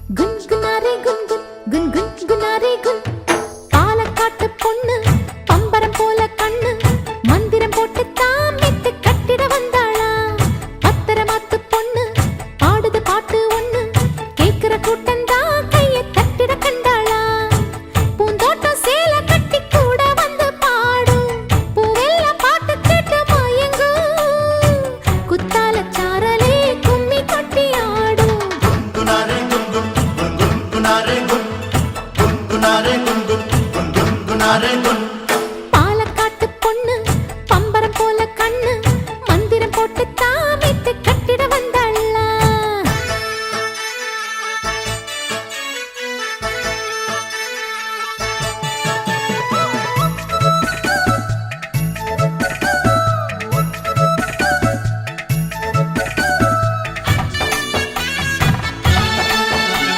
குன்குனாரே குன் குன் குன் குன்குனாரே குன் பாலக்காட்டு பொண்ணு பம்பரம் போல கண்ணு மந்திரம் போட்டு தாமிட்டு கட்டிட வந்தாளா பத்தரமாத்து பொண்ணு பாடுது பாட்டு ஒண்ணு கேக்குற கூட்டந்தா கைய தட்டிட கண்டாளா பூந்தோட்டம் சேல கட்டி கூட வந்து பாடும் பூவெல்லாம் பாட்டு கேட்டு மயங்கும் குத்தால சாரலே கும்மி கொட்டி ஆடும் குன்குனாரே குன் குன் குன்குனாரே குன் குன்குனாரே குன் குன் குன்குனாரே குன்